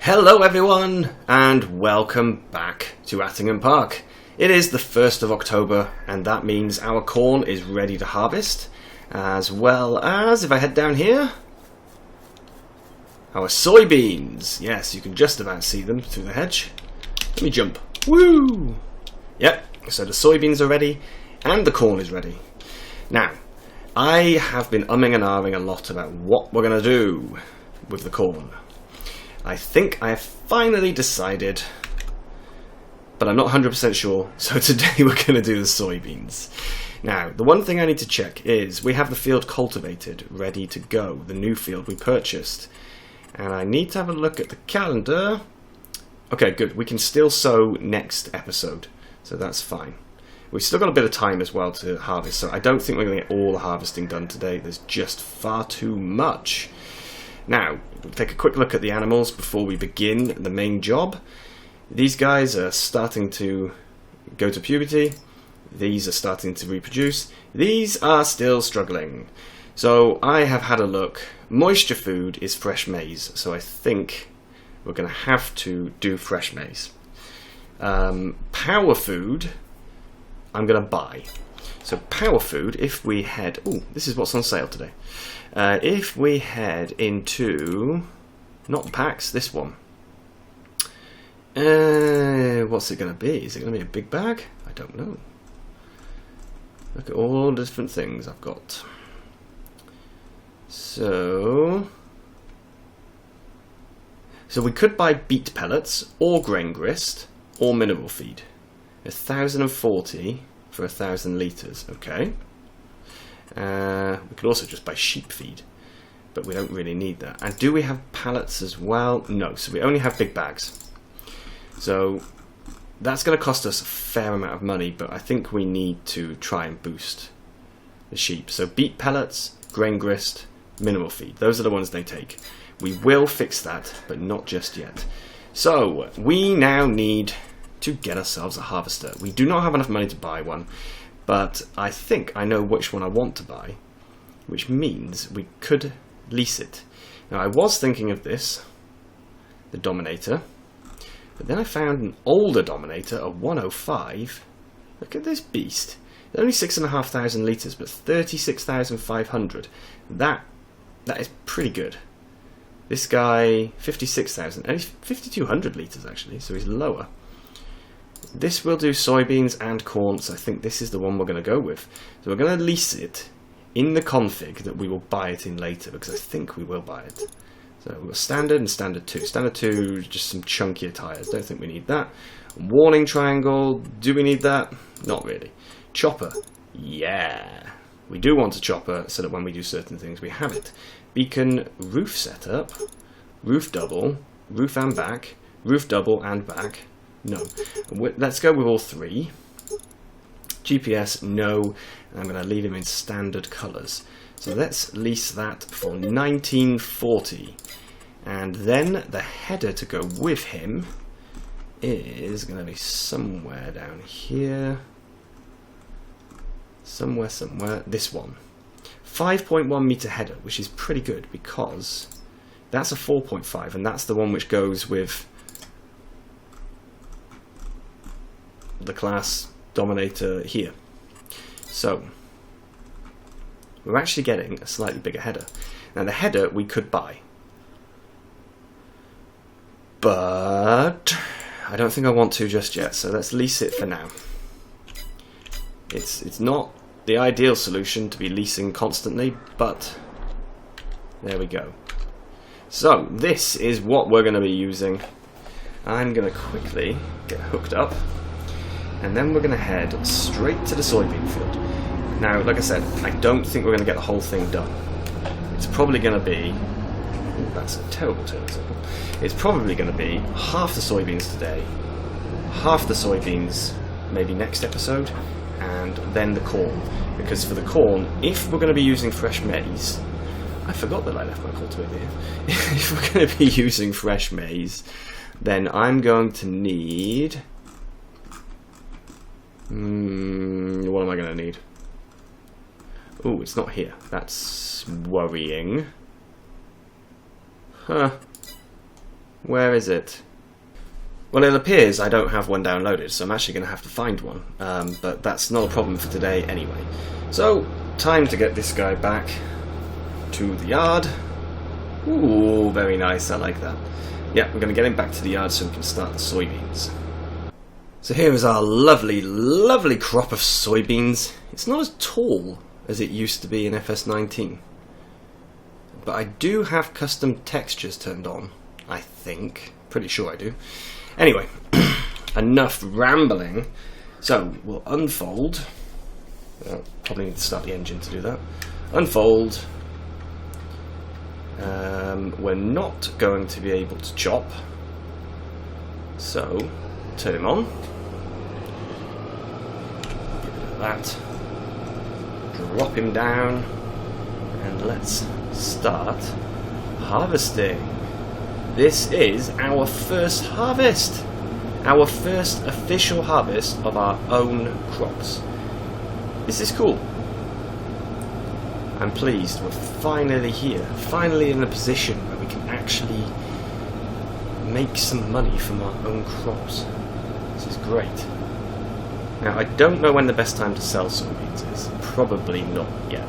Hello everyone, and welcome back to Attingham Park. It is the 1st of October, and that means our corn is ready to harvest, as well as, if I head down here, our soybeans. Yes, you can just about see them through the hedge. Let me jump. Woo! Yep, so the soybeans are ready, and the corn is ready. Now, I have been umming and ahhing a lot about what we're going to do with the corn. I think I have finally decided, but I'm not 100% sure, so today we're going to do the soybeans. Now, the one thing I need to check is we have the field cultivated, ready to go, the new field we purchased. And I need to have a look at the calendar. Okay, good, we can still sow next episode, so that's fine. We've still got a bit of time as well to harvest, so I don't think we're going to get all the harvesting done today. There's just far too much. Now, we'll take a quick look at the animals before we begin the main job. These guys are starting to go to puberty. These are starting to reproduce. These are still struggling. So I have had a look. Moisture food is fresh maize, so I think we're going to have to do fresh maize. Power food, I'm going to buy. So power food, if we head... Ooh, this is what's on sale today. If we head into... Not packs, this one. What's it going to be? Is it going to be a big bag? I don't know. Look at all the different things I've got. So we could buy beet pellets, or grain grist, or mineral feed. 1,040 for 1,000 litres, okay. We could also just buy sheep feed, but we don't really need that. And do we have pallets as well? No, so we only have big bags. So that's going to cost us a fair amount of money, but I think we need to try and boost the sheep. So beet pellets, grain grist, mineral feed. Those are the ones they take. We will fix that, but not just yet. So we now need to get ourselves a harvester. We do not have enough money to buy one, but I think I know which one I want to buy, which means we could lease it. Now I was thinking of this, the Dominator, but then I found an older Dominator, a 105. Look at this beast. Only 6,500 litres, but 36,500. That is pretty good. This guy, 56,000, and he's 5,200 litres actually, so he's lower. This will do soybeans and corn, so I think this is the one we're going to go with. So we're going to lease it in the config that we will buy it in later, because I think we will buy it. So we've got standard and standard 2. Standard 2, just some chunkier tyres, don't think we need that. Warning triangle, do we need that? Not really. Chopper, yeah. We do want a chopper so that when we do certain things we have it. Beacon, roof setup, roof double, roof and back, roof double and back. No. Let's go with all three. GPS, no. I'm going to leave him in standard colours. So let's lease that for 1940. And then the header to go with him is going to be somewhere down here. Somewhere. This one. 5.1 metre header, which is pretty good because that's a 4.5, and that's the one which goes with the class Dominator here. So we're actually getting a slightly bigger header. Now the header we could buy, but I don't think I want to just yet, so let's lease it for now. It's not the ideal solution to be leasing constantly, but there we go. So this is what we're going to be using. I'm going to quickly get hooked up, and then we're going to head straight to the soybean field. Now, like I said, I don't think we're going to get the whole thing done. It's probably going to be... Ooh, that's a terrible turn circle. It's probably going to be half the soybeans today, half the soybeans maybe next episode, and then the corn. Because for the corn, if we're going to be using fresh maize... I forgot that I left my cultivator here. If we're going to be using fresh maize, then I'm going to need... what am I going to need? Oh, it's not here. That's worrying. Huh. Where is it? Well, it appears I don't have one downloaded, so I'm actually going to have to find one. But that's not a problem for today anyway. So, time to get this guy back to the yard. Ooh, very nice, I like that. Yeah, we're going to get him back to the yard so we can start the soybeans. So here is our lovely, lovely crop of soybeans. It's not as tall as it used to be in FS19. But I do have custom textures turned on, I think. Pretty sure I do. Anyway, enough rambling. So, we'll unfold. Probably need to start the engine to do that. Unfold. We're not going to be able to chop. So, turn him on. Get rid of that. Drop him down. And let's start harvesting. This is our first harvest. Our first official harvest of our own crops. This is cool. I'm pleased we're finally here. Finally in a position where we can actually make some money from our own crops. This is great. Now I don't know when the best time to sell soybeans is. Probably not yet.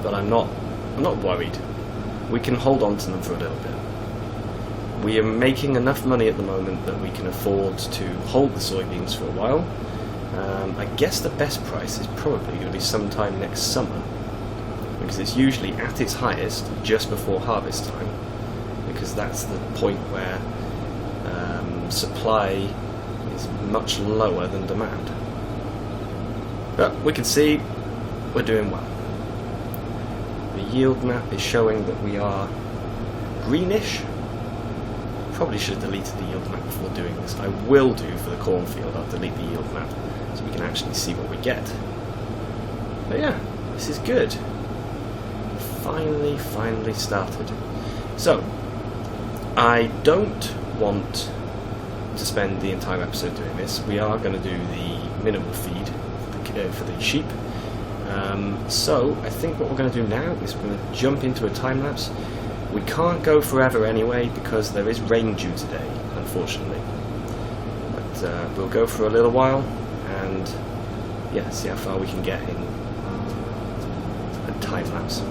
But I'm not worried. We can hold on to them for a little bit. We are making enough money at the moment that we can afford to hold the soybeans for a while. I guess the best price is probably going to be sometime next summer, because it's usually at its highest just before harvest time, because that's the point where supply is much lower than demand. But we can see we're doing well. The yield map is showing that we are greenish. Probably should have deleted the yield map before doing this. I will do for the cornfield. I'll delete the yield map so we can actually see what we get. But yeah, this is good. Finally started. So, I don't want to spend the entire episode doing this. We are going to do the minimal feed for the sheep. So I think what we're going to do now is we're going to jump into a time lapse. We can't go forever anyway because there is rain due today, unfortunately. But we'll go for a little while and yeah, see how far we can get in a time lapse.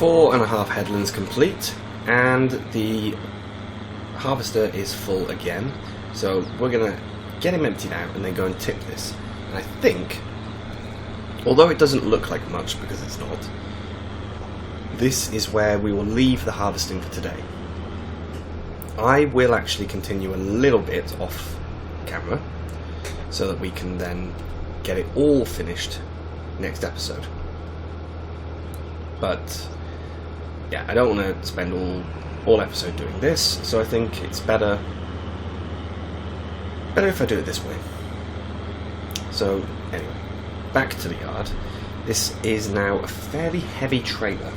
4.5 headlands complete, and the harvester is full again. So we're going to get him emptied out and then go and tip this. And I think, although it doesn't look like much because it's not, this is where we will leave the harvesting for today. I will actually continue a little bit off camera so that we can then get it all finished next episode. But yeah, I don't want to spend all episode doing this, so I think it's better if I do it this way. So anyway, back to the yard. This is now a fairly heavy trailer.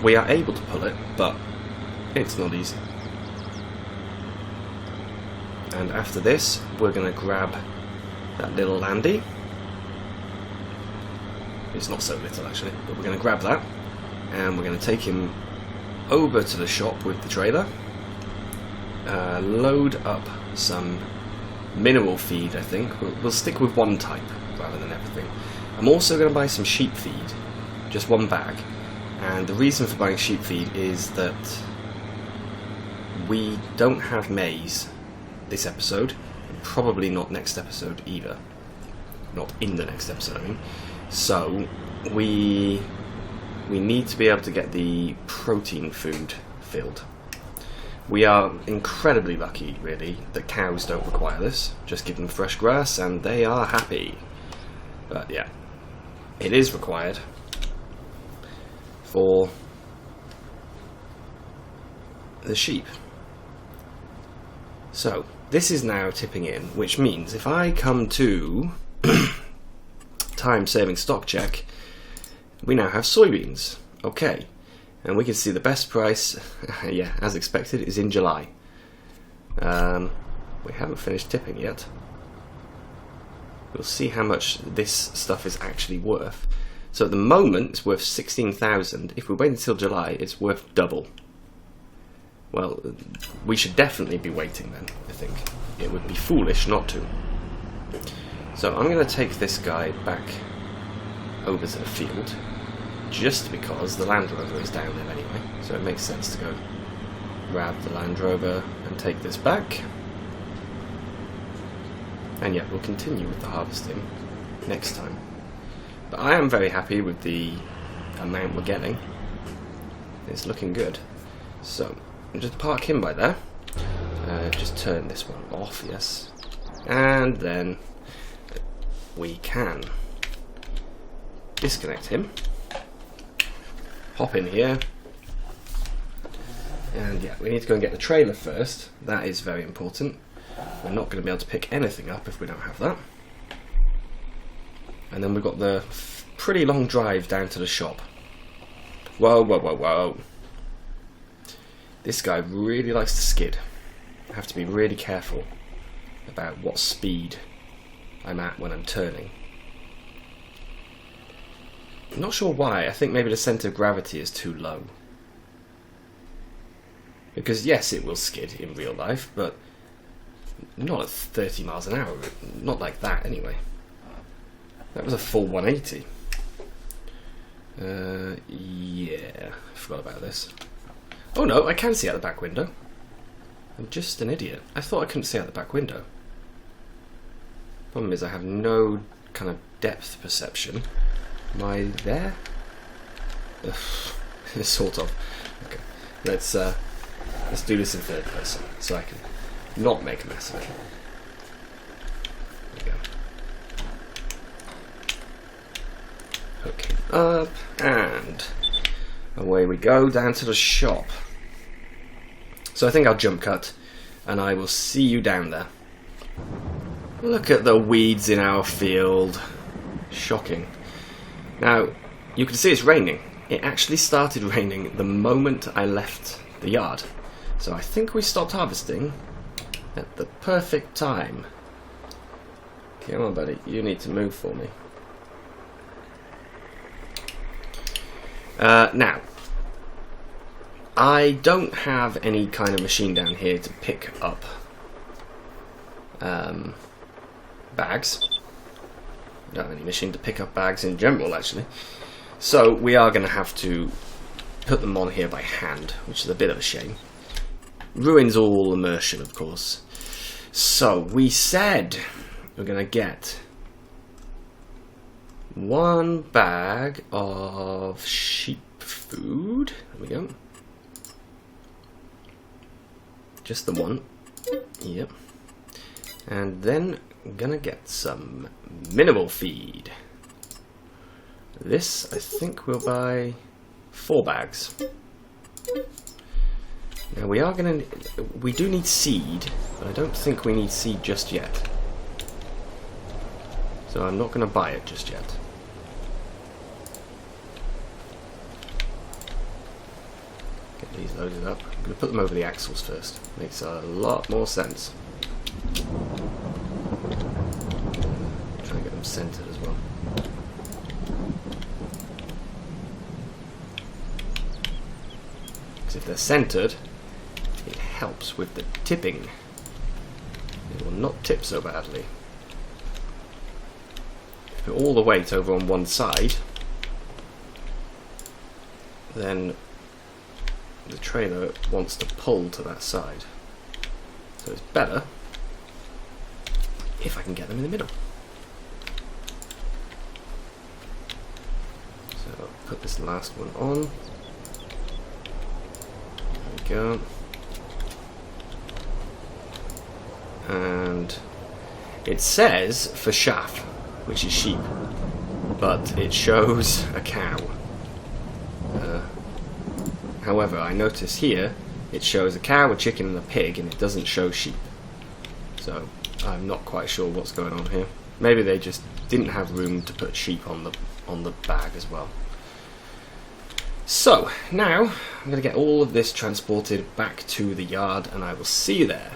We are able to pull it, but it's not easy. And after this, we're going to grab that little Landy. It's not so little actually, but we're going to grab that, and we're going to take him over to the shop with the trailer, load up some mineral feed. I think we'll stick with one type rather than everything. I'm also going to buy some sheep feed, just one bag. And the reason for buying sheep feed is that we don't have maize this episode, and probably not next episode either. Not in the next episode, I mean. So we need to be able to get the protein food filled. We are incredibly lucky, really, that cows don't require this. Just give them fresh grass and they are happy. But yeah, it is required for the sheep. So this is now tipping in, which means if I come to time-saving stock check, we now have soybeans. Okay, and we can see the best price, yeah, as expected, is in July. We haven't finished tipping yet. We'll see how much this stuff is actually worth. So at the moment it's worth 16,000. If we wait until July, it's worth double. Well, we should definitely be waiting then, I think. It would be foolish not to. So I'm going to take this guy back over to the field, just because the Land Rover is down there anyway, so it makes sense to go grab the Land Rover and take this back. And yeah, we'll continue with the harvesting next time. But I am very happy with the amount we're getting. It's looking good. So, just park him by there. Just turn this one off, yes. And then we can disconnect him. Hop in here. And yeah, we need to go and get the trailer first. That is very important. We're not going to be able to pick anything up if we don't have that. And then we've got the pretty long drive down to the shop. Whoa, whoa, whoa, whoa. This guy really likes to skid. I have to be really careful about what speed I'm at when I'm turning. I'm not sure why. I think maybe the centre of gravity is too low. Because yes, it will skid in real life, but not at 30 miles an hour. Not like that anyway. That was a full 180. Yeah, I forgot about this. Oh no, I can see out the back window. I'm just an idiot. I thought I couldn't see out the back window. Problem is I have no kind of depth perception. Am I there? Ugh, sort of. Okay, let's do this in third person so I can not make a mess of it. There we go. Hook him up, and away we go down to the shop. So I think I'll jump cut, and I will see you down there. Look at the weeds in our field. Shocking. Now, you can see it's raining. It actually started raining the moment I left the yard. So I think we stopped harvesting at the perfect time. Come on, buddy. You need to move for me. Now, I don't have any kind of machine down here to pick up bags. I don't have any machine to pick up bags in general, actually. So we are going to have to put them on here by hand, which is a bit of a shame. Ruins all immersion, of course. So we said we're going to get 1 bag of sheep food. There we go. Just the one. Yep. And then I'm going to get some mineral feed. This, I think, we'll buy 4 bags. Now we do need seed, but I don't think we need seed just yet. So I'm not going to buy it just yet. Get these loaded up. I'm going to put them over the axles first. Makes a lot more sense. Try and get them centered as well. Because if they're centered, it helps with the tipping. It will not tip so badly. If you put all the weight over on one side, then the trailer wants to pull to that side. So it's better if I can get them in the middle. So I'll put this last one on. There we go. And it says for chaff, which is sheep, but it shows a cow. However, I notice here it shows a cow, a chicken and a pig, and it doesn't show sheep. So I'm not quite sure what's going on here. Maybe they just didn't have room to put sheep on the bag as well. So now I'm going to get all of this transported back to the yard, and I will see you there.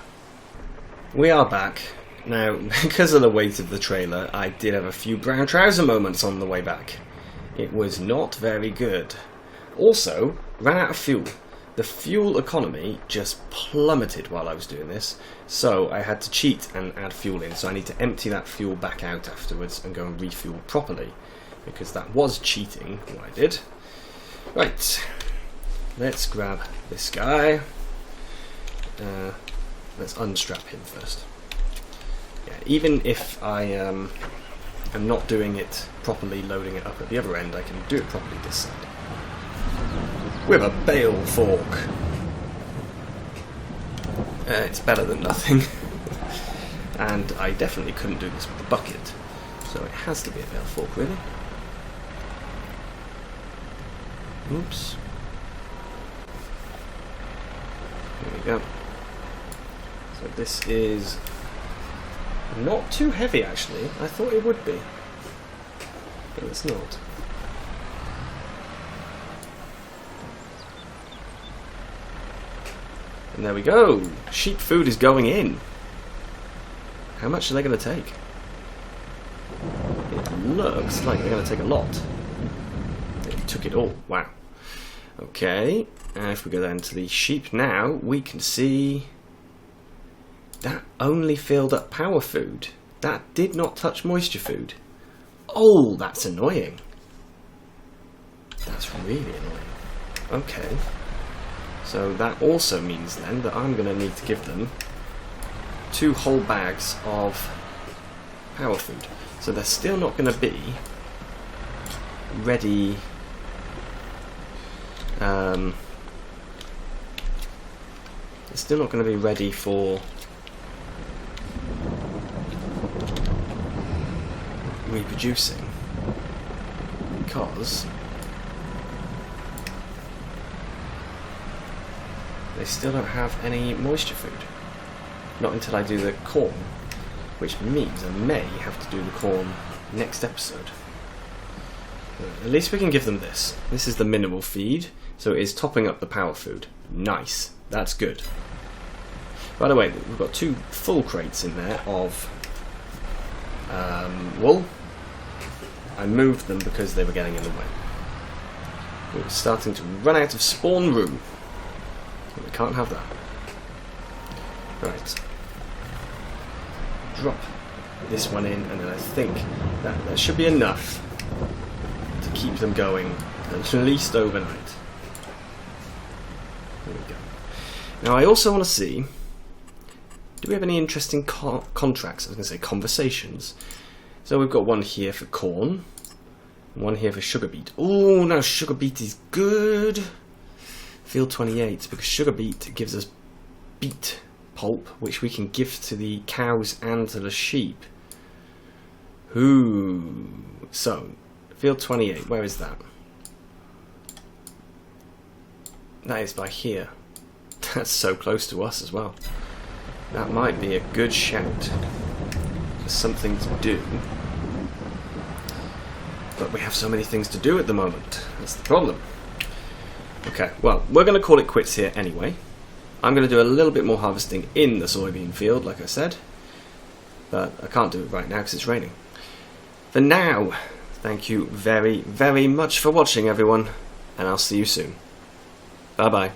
We are back. Now, because of the weight of the trailer, I did have a few brown trouser moments on the way back. It was not very good. Also, ran out of fuel. The fuel economy just plummeted while I was doing this, so I had to cheat and add fuel in. So I need to empty that fuel back out afterwards and go and refuel properly, because that was cheating what I did. Right, let's grab this guy. Let's unstrap him first. Yeah, even if I am not doing it properly, loading it up at the other end, I can do it properly this side. With a bale fork. It's better than nothing. And I definitely couldn't do this with the bucket, so it has to be a bale fork, really. Oops. There we go. So this is not too heavy, actually. I thought it would be, but it's not. And there we go. Sheep food is going in. How much are they going to take? It looks like they're going to take a lot. They took it all. Wow. Okay. And if we go down to the sheep now, we can see that only filled up power food. That did not touch moisture food. Oh, that's annoying. That's really annoying. Okay. So that also means then that I'm going to need to give them 2 whole bags of power food. So they're still not going to be ready. They're still not going to be ready for reproducing, because they still don't have any moisture food. Not until I do the corn, which means I may have to do the corn next episode. At least we can give them this. This is the mineral feed, so it is topping up the power food. Nice, that's good. By the way, we've got 2 full crates in there of wool. I moved them because they were getting in the way. We're starting to run out of spawn room. We can't have that. Right. Drop this one in, and then I think that should be enough to keep them going at least overnight. There we go. Now I also want to see, do we have any interesting contracts? I was going to say conversations. So we've got one here for corn, one here for sugar beet. Oh, now sugar beet is good. Field 28, because sugar beet gives us beet pulp, which we can give to the cows and to the sheep. Ooh. So, field 28, where is that? That is by here. That's so close to us as well. That might be a good shout for something to do. But we have so many things to do at the moment. That's the problem. Okay, well, we're going to call it quits here anyway. I'm going to do a little bit more harvesting in the soybean field, like I said. But I can't do it right now because it's raining. For now, thank you very, very much for watching, everyone. And I'll see you soon. Bye-bye.